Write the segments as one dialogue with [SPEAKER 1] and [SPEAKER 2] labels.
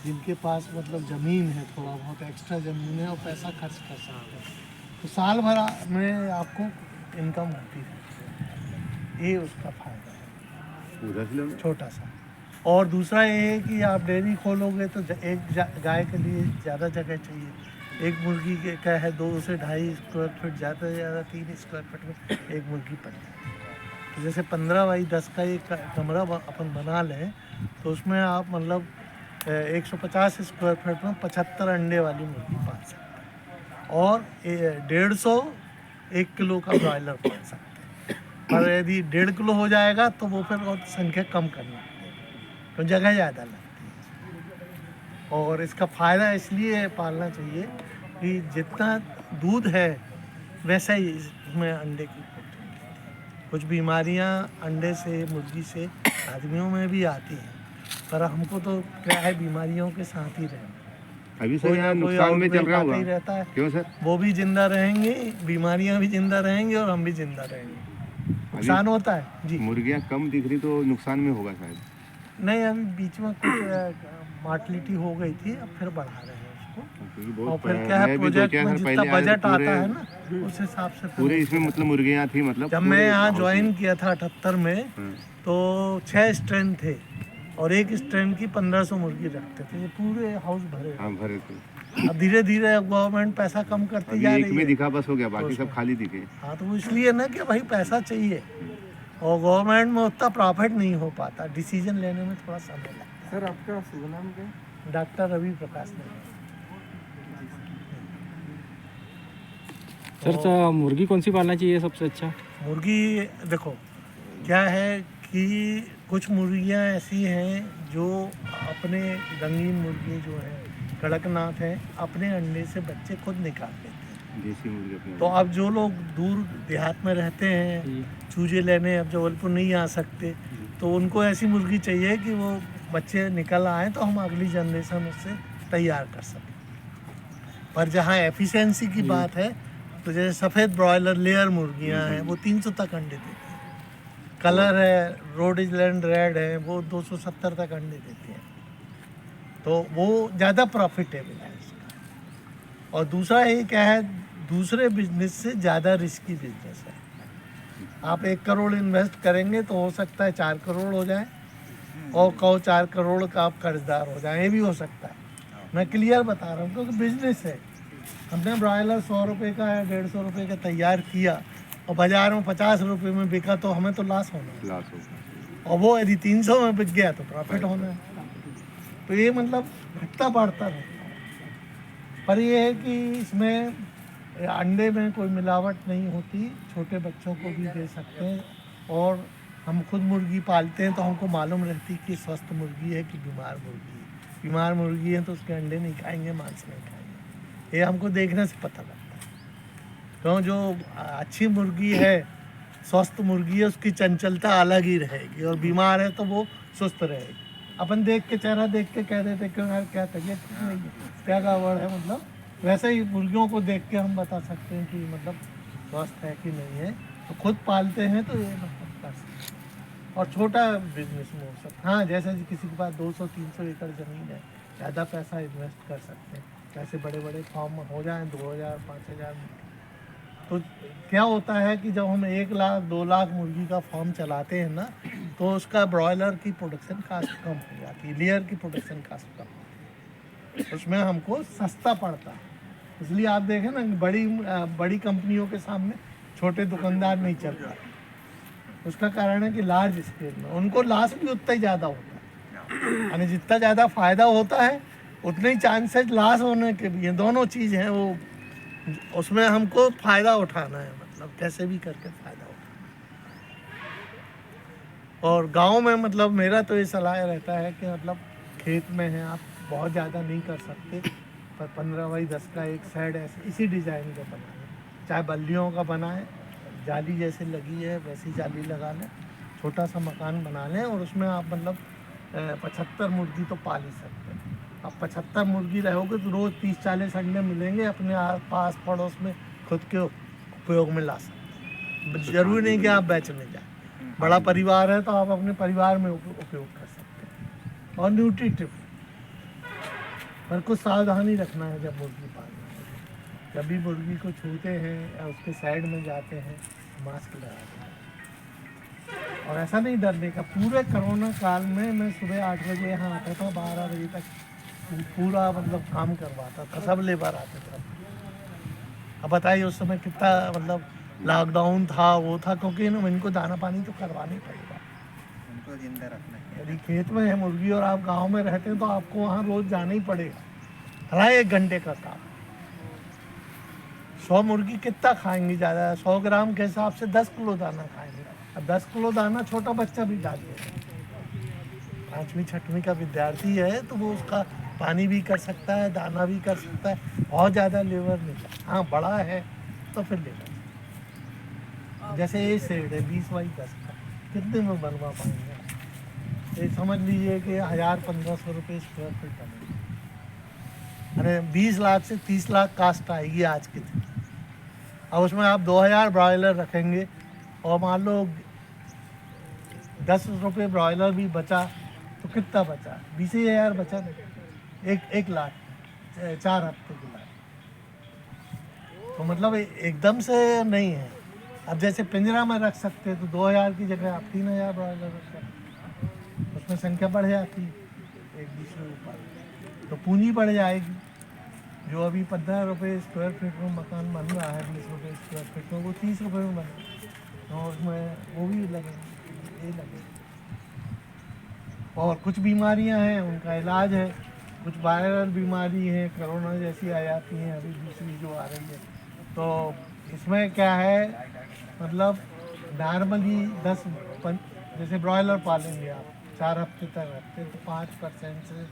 [SPEAKER 1] जिनके पास मतलब ज़मीन है, थोड़ा बहुत एक्स्ट्रा ज़मीन है और पैसा खर्च कर सकते हैं, तो साल भर में आपको इनकम होती है। ये उसका फ़ायदा है छोटा सा। और दूसरा ये है कि आप डेयरी खोलोगे तो एक गाय के लिए ज़्यादा जगह चाहिए। एक मुर्गी के का है 2 से ढाई स्क्वायर फीट, ज़्यादा से ज़्यादा 3 स्क्वायर फीट में एक मुर्गी पल जाती है। तो जैसे 15 बाई 10 का एक कमरा अपन बना लें तो उसमें आप मतलब 150 स्क्वायर फीट में 75 अंडे वाली मुर्गी पाल सकते हैं और 1.5 किलो का ब्रॉयलर पाल सकते हैं। पर यदि 1.5 किलो हो जाएगा तो वो फिर और संख्या कम करनी पड़ेगी, तो जगह ज़्यादा लगती है। और इसका फ़ायदा इसलिए पालना चाहिए कि जितना दूध है वैसा ही इसमें अंडे की कुछ बीमारियां अंडे से, मुर्गी से आदमियों में भी आती हैं, पर हमको तो क्या है बीमारियों के साथ ही रहना।
[SPEAKER 2] अभी सर यहाँ नुकसान में चल रहा होगा,
[SPEAKER 1] ही रहता है।
[SPEAKER 2] क्यों सर?
[SPEAKER 1] वो भी जिंदा रहेंगे, बीमारियां भी जिंदा रहेंगी और हम भी जिंदा रहेंगे। नुकसान होता है जी।
[SPEAKER 2] मुर्गियाँ कम दिख रही तो नुकसान में होगा शायद।
[SPEAKER 1] नहीं, अभी बीच में कुछ मार्टिलिटी हो गई थी, अब फिर बढ़ा रहे हैं उसको। और फिर क्या है, प्रोजेक्ट में जितना बजट आता है ना उस हिसाब से
[SPEAKER 2] पूरे इसमें मतलब मुर्गियाँ थी। मतलब
[SPEAKER 1] जब मैं यहाँ ज्वाइन किया था 78 में तो 6 स्ट्रेन थे और एक स्ट्रेन की 1500 मुर्गी रखते थे, ये पूरे हाउस भरे।
[SPEAKER 2] हाँ भरे थे।
[SPEAKER 1] अब धीरे धीरे गवर्नमेंट पैसा कम करती जा रही है।
[SPEAKER 2] एक में दिखा बस हो गया, बाकी सब खाली दिखे।
[SPEAKER 1] हाँ, तो वो इसलिए ना कि भाई पैसा चाहिए और गवर्नमेंट में उतना प्रॉफिट नहीं हो पाता, डिसीजन लेने में थोड़ा समय लगता है।
[SPEAKER 3] सर आपका शुभ नाम क्या?
[SPEAKER 1] डॉक्टर रवि प्रकाश ने।
[SPEAKER 3] सर मुर्गी कौन सी पालना चाहिए सबसे अच्छा?
[SPEAKER 1] मुर्गी देखो क्या है कि कुछ मुर्गियाँ ऐसी हैं जो अपने रंगीन मुर्गी जो है कड़कनाथ है, अपने अंडे से बच्चे खुद निकाल लेते हैं,
[SPEAKER 2] देसी मुर्गी।
[SPEAKER 1] तो अब जो लोग दूर देहात में रहते हैं, चूजे लेने अब जबलपुर नहीं आ सकते, तो उनको ऐसी मुर्गी चाहिए कि वो बच्चे निकल आए तो हम अगली जनरेशन उससे तैयार कर सकें। पर जहाँ एफिशिएंसी की बात है तो जैसे सफ़ेद ब्रॉयलर लेयर मुर्गियाँ हैं वो 300 तक अंडे देती हैं। कलर है, रोड आइलैंड रेड है, वो 270 तक अंडे देती हैं, तो वो ज़्यादा प्रॉफिटेबल है इसका। और दूसरा ये क्या है, दूसरे बिजनेस से ज़्यादा रिस्की बिजनेस है। आप 1 करोड़ इन्वेस्ट करेंगे तो हो सकता है 4 करोड़ हो जाए और कहो 4 करोड़ का आप कर्जदार हो जाए, ये भी हो सकता है। मैं क्लियर बता रहा हूँ क्योंकि बिजनेस है। हमने ब्रॉयलर 100 रुपये का या 150 रुपये का तैयार किया और बाज़ार में 50 रुपये में बिका तो हमें तो लॉस होना है, और वो यदि 300 में बिक गया तो प्रॉफिट होना है। तो ये मतलब घटता बढ़ता रहता है। पर ये है कि इसमें अंडे में कोई मिलावट नहीं होती, छोटे बच्चों को भी दे सकते हैं। और हम खुद मुर्गी पालते हैं तो हमको मालूम रहती कि स्वस्थ मुर्गी है कि बीमार मुर्गी है। बीमार मुर्गी है तो उसके अंडे नहीं खाएंगे, मांस नहीं खाएंगे, ये हमको देखने से पता लगता है। तो जो अच्छी मुर्गी है, स्वस्थ मुर्गी है, उसकी चंचलता अलग ही रहेगी, और बीमार है तो वो सुस्त रहेगी। अपन देख के चेहरा देख के कह देते क्यों यार क्या तबीयत ठीक नहीं है, क्या गड़बड़ है, मतलब वैसे ही मुर्गियों को देख के हम बता सकते हैं कि मतलब स्वस्थ है कि नहीं है। तो खुद पालते हैं तो ये मतलब कर सकते हैं और छोटा बिजनेस में हो सकता है। हाँ, जैसे किसी के पास 200-300 एकड़ ज़मीन है, ज़्यादा पैसा इन्वेस्ट कर सकते हैं। कैसे बड़े बड़े फार्म हो जाएं 2000-5000 में, तो क्या होता है कि जब हम 1 लाख 2 लाख मुर्गी का फार्म चलाते हैं ना, तो उसका ब्रॉयलर की प्रोडक्शन कास्ट कम हो जाती है, लेयर की प्रोडक्शन कास्ट कम होती है, उसमें हमको सस्ता पड़ता है। इसलिए आप देखें ना बड़ी कंपनियों के सामने छोटे दुकानदार नहीं चल पाते। उसका कारण है कि लार्ज स्केल में उनको लॉस भी उतना ही ज़्यादा होता है, यानी जितना ज़्यादा फ़ायदा होता है उतने ही चांसेस लॉस होने के भी हैं। दोनों चीज़ हैं, वो उसमें हमको फ़ायदा उठाना है, मतलब कैसे भी करके फ़ायदा उठाना। और गांव में मतलब मेरा तो ये सलाह रहता है कि मतलब खेत में है, आप बहुत ज़्यादा नहीं कर सकते, पर 15 बाई 10 का एक साइड ऐसे इसी डिज़ाइन का बनाएं, चाहे बल्लियों का बनाएं, जाली जैसे लगी है वैसी जाली लगा लें, छोटा सा मकान बना लें और उसमें आप मतलब 75 मुर्गी तो पाल ही सकते हैं। अब 75 मुर्गी रहोगे तो रोज़ 30-40 अंडे मिलेंगे, अपने पास पड़ोस में खुद के उपयोग में ला सकते हैं। ज़रूरी नहीं कि आप बेचने जाए, बड़ा परिवार है तो आप अपने परिवार में उपयोग कर सकते हैं। और न्यूट्रिटिव पर कुछ सावधानी रखना है जब मुर्गी पालना है। जब भी मुर्गी को छूते हैं या उसके साइड में जाते हैं मास्क लगा देना और ऐसा नहीं डरने का। पूरे कोरोना काल में मैं सुबह 8 बजे यहाँ आता था, 12 बजे तक पूरा मतलब काम करवाता था, सब लेबर आते थे। अब बताइए उस समय कितना मतलब लॉकडाउन था, वो था, क्योंकि इनको दाना पानी तो करवाना ही पड़ेगा,
[SPEAKER 3] उनको जिंदा रखना है।
[SPEAKER 1] यदि खेत में है मुर्गी और आप गांव में रहते हैं तो आपको वहाँ रोज जाना ही पड़ेगा। हरा 1 घंटे का काम। 100 मुर्गी कितना खाएंगी? ज़्यादा 100 ग्राम के हिसाब से 10 किलो दाना खाएंगे। अब 10 किलो दाना छोटा बच्चा भी डाल देगा। 5वीं 6वीं का विद्यार्थी है तो वो उसका पानी भी कर सकता है, दाना भी कर सकता है, बहुत ज़्यादा लेबर नहीं है। हाँ बड़ा है तो फिर लेबर, जैसे ये शेड है 20 बाई 10 का, कितने में बनवा पाएंगे? ये समझ लीजिए कि 1000-1500 रुपये स्क्वायर फीट बनेगा। अरे 20 लाख से 30 लाख कास्ट आएगी आज के दिन। अब उसमें आप 2000 ब्रॉयलर रखेंगे और मान लो 10 रुपये ब्रॉयलर भी बचा तो कितना बचा? 20,000 बचा नहीं, 1 लाख 4 हफ्ते के लाख। तो मतलब एकदम से नहीं है। अब जैसे पिंजरा में रख सकते हैं तो 2000 की जगह आप 3000 ब्रॉयलर रख सकते हैं, उसमें संख्या बढ़ जाती है एक दूसरे ऊपर, तो पूंजी बढ़ जाएगी। जो अभी 15 रुपये स्क्वायर फीट में मकान बन रहा है 20 रुपये स्क्वायर फीट में, वो 30 रुपये में बने और उसमें वो भी लगेंगे, ये लगेगा। और कुछ बीमारियां हैं उनका इलाज है, कुछ वायरल बीमारी है, कोरोना जैसी आ जाती हैं, अभी दूसरी जो आ रही है। तो इसमें क्या है, मतलब नॉर्मली जैसे ब्रॉयलर पालेंगे आप 4 हफ्ते तक रखते तो 5% से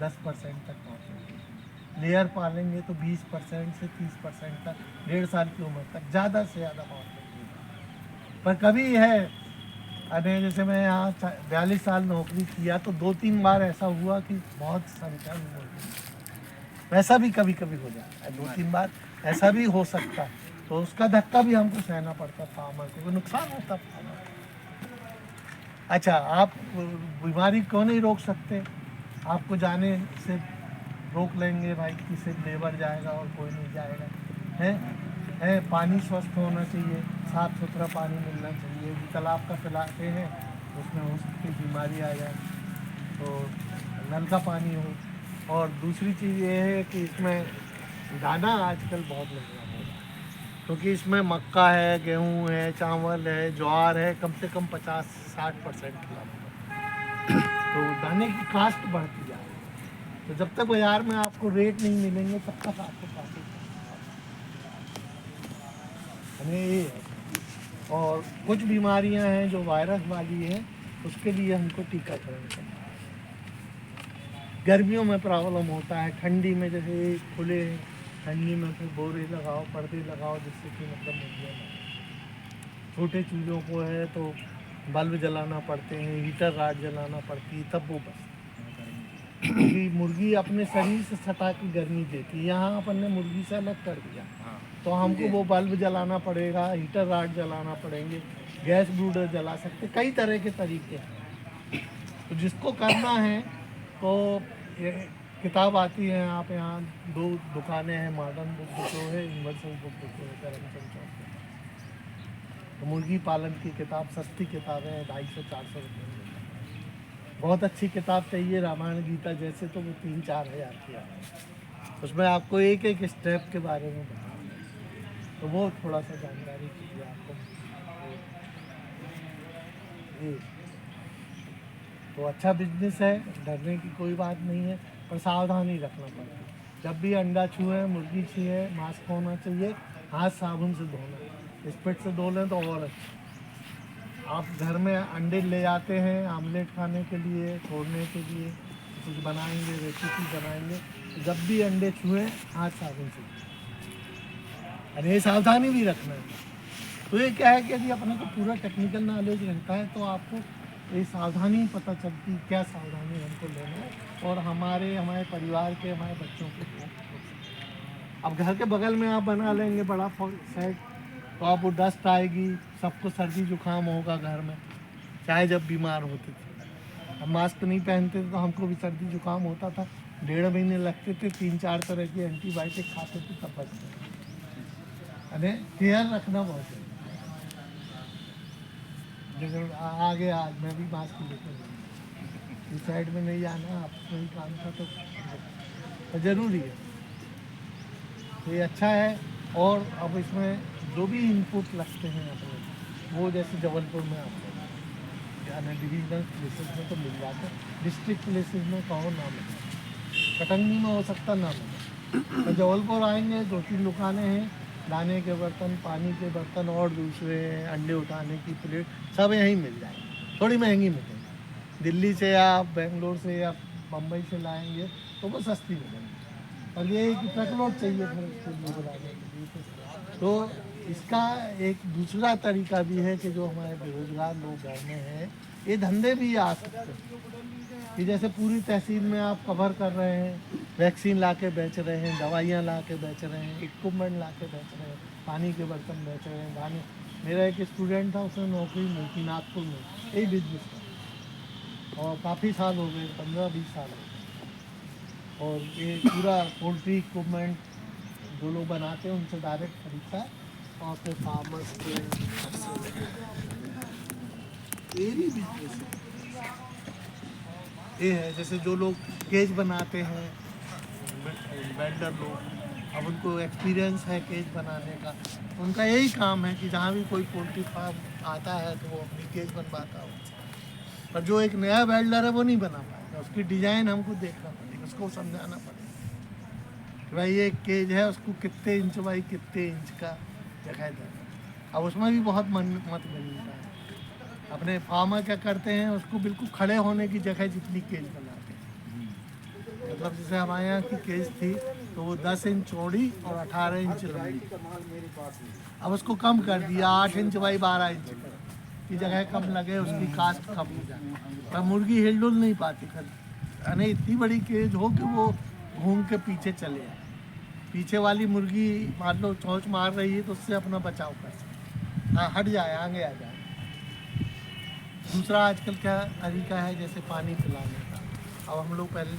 [SPEAKER 1] 10% तक पहुँचेंगे। लेयर पालेंगे तो 20% से 30% तक 1.5 साल की उम्र तक ज़्यादा से ज़्यादा पहुँचेंगे। पर कभी है, अरे जैसे मैं यहाँ 42 साल नौकरी किया तो 2-3 बार ऐसा हुआ कि बहुत संख्या में मुर्गी, वैसा भी कभी कभी हो जाता है, 2-3 बार ऐसा भी हो सकता है। तो उसका धक्का भी हमको सहना पड़ता फार्मर को, नुकसान होता फार्मर को। अच्छा, आप बीमारी क्यों नहीं रोक सकते? आपको जाने से रोक लेंगे भाई कि सिर्फ लेबर जाएगा और कोई नहीं जाएगा, है पानी स्वस्थ होना चाहिए, साफ़ सुथरा पानी मिलना चाहिए। तालाब का पिलाते हैं उसमें हो सकती बीमारी आ जाए, तो नल का पानी हो। और दूसरी चीज़ ये है कि इसमें दाना आजकल बहुत महंगा हो रहा है, क्योंकि इसमें मक्का है, गेहूँ है, चावल है, ज्वार है, कम से कम 50-60% की लागत, तो दाने की कास्ट बढ़ती जा रही है। तो जब तक बाज़ार में आपको रेट नहीं मिलेंगे तब तक आपको काफ़ी हमें ये है। और कुछ बीमारियां हैं जो वायरस वाली हैं, उसके लिए हमको टीकाकरण करना है। गर्मियों में प्रॉब्लम होता है, ठंडी में जैसे खुले हैं, ठंडी में फिर बोरे लगाओ, पर्दे लगाओ, जिससे कि मतलब मुर्गियाँ ना। छोटे चूज़ों को है तो बल्ब जलाना पड़ते हैं, हीटर राड जलाना पड़ती है, तब वो बस, क्योंकि मुर्गी अपने शरीर से सटा के गर्मी देती है। यहाँ अपन ने मुर्गी से अलग कर दिया, तो हमको वो बल्ब जलाना पड़ेगा, हीटर राड जलाना पड़ेंगे, गैस ब्रूडर जला सकते, कई तरह के तरीके हैं। तो जिसको करना है तो ये किताब आती है, आप यहाँ 2 दुकानें हैं, मॉडर्न बुक डिपो है, यूनिवर्सल बुक डिपो है करमचंद चौक पे। तो मुर्गी पालन की किताब सस्ती किताब है, 250-400 रुपये में। बहुत अच्छी किताब चाहिए रामायण गीता जैसे तो वो 3-4 हज़ार की आती है। उसमें आपको एक एक स्टेप के बारे में बताना, तो वो थोड़ा सा जानकारी चाहिए आपको। ये तो अच्छा बिजनेस है, डरने की कोई बात नहीं है, पर सावधानी रखना पड़ता है। जब भी अंडा छुए, मुर्गी छुए, मास्क होना चाहिए, हाथ साबुन से धोना, स्पिट से धो लें तो और अच्छा। आप घर में अंडे ले जाते हैं आमलेट खाने के लिए, छोड़ने के लिए, कुछ बनाएंगे, रेसिपी बनाएंगे, तो जब भी अंडे छुए हाथ साबुन से, अरे ये सावधानी भी रखना है। तो ये क्या है कि यदि अपने को पूरा टेक्निकल नॉलेज रहता है तो आपको ये सावधानी पता चलती, क्या सावधानी हमको लेना है, और हमारे परिवार के, हमारे बच्चों के। अब घर के बगल में आप बना लेंगे बड़ा सेट, तो आप वो डस्ट आएगी, सबको सर्दी जुकाम होगा घर में, चाहे जब बीमार होते थे। अब मास्क नहीं पहनते थे तो हमको भी सर्दी जुकाम होता था, 1.5 महीने लगते थे, 3-4 तरह की एंटीबायोटिक खाते थे तब बचते थे। अरे केयर रखना बहुत है। जैसे आगे आज मैं भी मास्क लेकर इस साइड में नहीं आना, आपको ही काम था तो ज़रूरी है। तो ये अच्छा है। और अब इसमें जो भी इनपुट लगते हैं अपने, वो जैसे जबलपुर में आपको यानी डिविजनल प्लेसेस में तो मिल जाते, डिस्ट्रिक्ट प्लेसेस में कहो ना मिले, कटंगी में हो सकता ना मिले, तो जबलपुर आएंगे 2-3 दुकानें हैं, दाने के बर्तन, पानी के बर्तन और दूसरे अंडे उठाने की प्लेट सब यहीं मिल जाएंगे। थोड़ी महंगी मिलेंगी, दिल्ली से या बेंगलोर से या बम्बई से लाएंगे तो वो सस्ती मिलेंगी, और ये एक ट्रकलोड चाहिए फिर उसके लिए बनाने के लिए। तो इसका एक दूसरा तरीका भी है कि जो हमारे बेरोजगार लोग घर में हैं, ये धंधे भी आ सकते हैं कि जैसे पूरी तहसील में आप कवर कर रहे हैं, वैक्सीन ला के बेच रहे हैं, दवाइयाँ ला के बेच रहे हैं, इक्विपमेंट ला के बेच रहे हैं, पानी के बर्तन बेच रहे हैं, दाने। मेरा एक स्टूडेंट था, उसने नौकरी मिली थी नागपुर में यही बिजनेस में, और काफ़ी साल हो गए, 15-20 साल हो गए। और ये पूरा पोल्ट्री इक्विपमेंट जो लोग बनाते हैं उनसे डायरेक्ट खरीदता है और फिर फार्मर्स के ये भी बिजनेस है। ये है जैसे जो लोग केज बनाते हैं, वेल्डर लोग, अब उनको एक्सपीरियंस है केज बनाने का, उनका यही काम है कि जहाँ भी कोई पोल्ट्री फार्म आता है तो वो अपनी केज बनवाता हो। पर जो एक नया वेल्डर है वो नहीं बना पाएगा, उसकी डिज़ाइन हमको देखना पड़ेगा, उसको समझाना पड़ेगा कि भाई ये केज है, उसको कितने इंच बाई कितने इंच का जगह देना। अब उसमें भी बहुत मत मिलता है। अपने फार्मर क्या करते हैं, उसको बिल्कुल खड़े होने की जगह जितनी केज बनाते हैं। मतलब जैसे हमारे यहाँ की केज थी तो वो 10 इंच चौड़ी और 18 इंच लंबी, अब उसको कम कर दिया, 8 इंच बाई 12 इंच की जगह कम लगे, उसकी कास्ट कम हो जाए, पर मुर्गी हिलडुल नहीं पाती फिर, यानी इतनी बड़ी केज हो कि वो घूम के पीछे चले जाए, पीछे वाली मुर्गी मान लो चोंच मार रही है तो उससे अपना बचाव कर सकते, हाँ हट जाए, आगे आ जाए। दूसरा आजकल क्या तरीका है, जैसे पानी पिलाने का, अब हम लोग पहले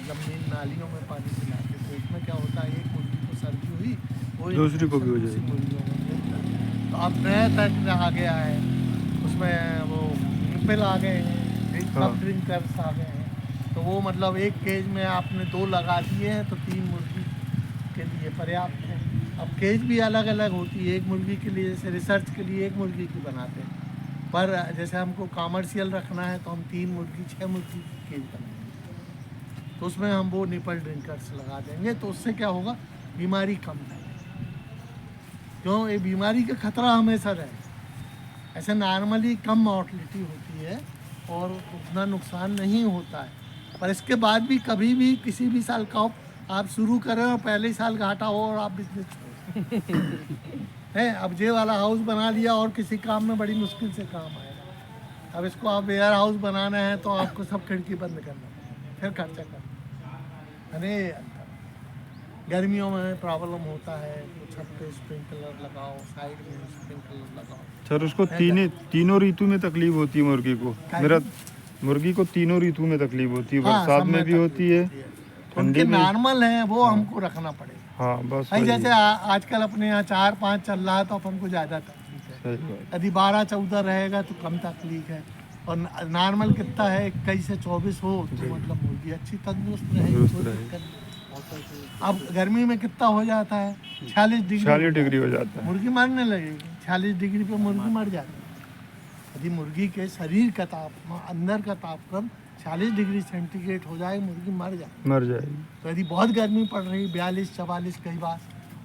[SPEAKER 1] लंबी नालियों में पानी पिलाते थे, इसमें क्या होता है, एक मुर्गी को सर्दी हुई वो
[SPEAKER 4] दूसरी को भी हो जाएगी।
[SPEAKER 1] मुर्गियों में मिलता है। तो अब नया तरीका आ गया है, उसमें वो निपल आ गए हैं, सब ड्रिंकर्स आ गए हैं, तो वो मतलब एक केज में आपने 2 लगा दिए हैं तो 3 मुर्गी के लिए पर्याप्त है। अब केज भी अलग अलग होती है, एक मुर्गी के लिए, जैसे रिसर्च के लिए एक मुर्गी की बनाते हैं, पर जैसे हमको कॉमर्शियल रखना है तो हम 3 मुर्गी 6 मुर्गी की केज बनाएंगे, तो उसमें हम वो निपल ड्रिंकर्स लगा देंगे, तो उससे क्या होगा, बीमारी कम है। क्यों, ये बीमारी का खतरा हमेशा रहेगा। ऐसे नॉर्मली कम मॉर्टलिटी होती है और उतना नुकसान नहीं होता है, पर इसके बाद भी कभी भी किसी भी साल का आप शुरू करें और पहले ही साल घाटा हो और आप बिजनेस छोड़ है। अब ये वाला हाउस बना लिया और किसी काम में बड़ी मुश्किल से काम आएगा, अब इसको आप वेयर हाउस बनाना है तो आपको सब खिड़की बंद करना पड़ेगा, फिर खर्चा करना। अरे गर्मियों में प्रॉब्लम होता है, तो छत पे स्प्रिंकलर लगाओ, साइड में स्प्रिंकलर लगाओ।
[SPEAKER 4] सर उसको तीनों ऋतु में तकलीफ होती है मुर्गी को, मेरा मुर्गी को तीनों ऋतु में तकलीफ होती है, बरसात में भी होती है, ठंडी में।
[SPEAKER 1] नॉर्मल है वो, हमको रखना पड़ेगा।
[SPEAKER 4] हाँ बस
[SPEAKER 1] भाई जैसे आजकल अपने यहाँ 4-5 चल रहा है तो अपन को ज़्यादा तकलीफ है,
[SPEAKER 4] सही बात।
[SPEAKER 1] यदि 12-14 रहेगा तो कम तकलीफ है, और नॉर्मल कितना है 21 से 24 हो तो मतलब मुर्गी अच्छी तंदुरुस्त रहेगी, कोई दिक्कत नहीं। अब गर्मी में कितना हो जाता है, 46
[SPEAKER 4] डिग्री हो जाता है,
[SPEAKER 1] मुर्गी मरने लगेगी। 46 डिग्री पे मुर्गी मर जाती है। यदि मुर्गी के शरीर का तापमान, अंदर का तापमान 40 डिग्री सेंटीग्रेड हो जाए, मुर्गी मर जाएगी। तो यदि बहुत गर्मी पड़ रही, 42-44 कई बार,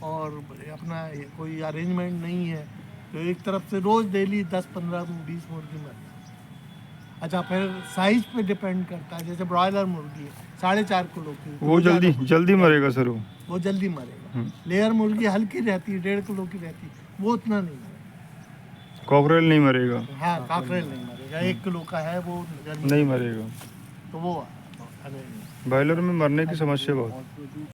[SPEAKER 1] और अपना कोई अरेंजमेंट नहीं है, तो एक तरफ से रोज डेली 10-15-20 मुर्गी मर। अच्छा, फिर साइज पे डिपेंड करता है, जैसे ब्रॉयलर मुर्गी है 4.5 किलो की,
[SPEAKER 4] वो जल्दी मरेगा सर,
[SPEAKER 1] वो जल्दी मरेगा। लेयर मुर्गी हल्की रहती है, 1.5 किलो की रहती है, वो उतना नहीं मरेगा।
[SPEAKER 4] कॉकरेल नहीं मरेगा,
[SPEAKER 1] हाँ कॉकरेल नहीं मरेगा, 1 किलो का है वो
[SPEAKER 4] नहीं मरेगा,
[SPEAKER 1] तो वो
[SPEAKER 4] बॉयलर में मरने की समस्या बहुत।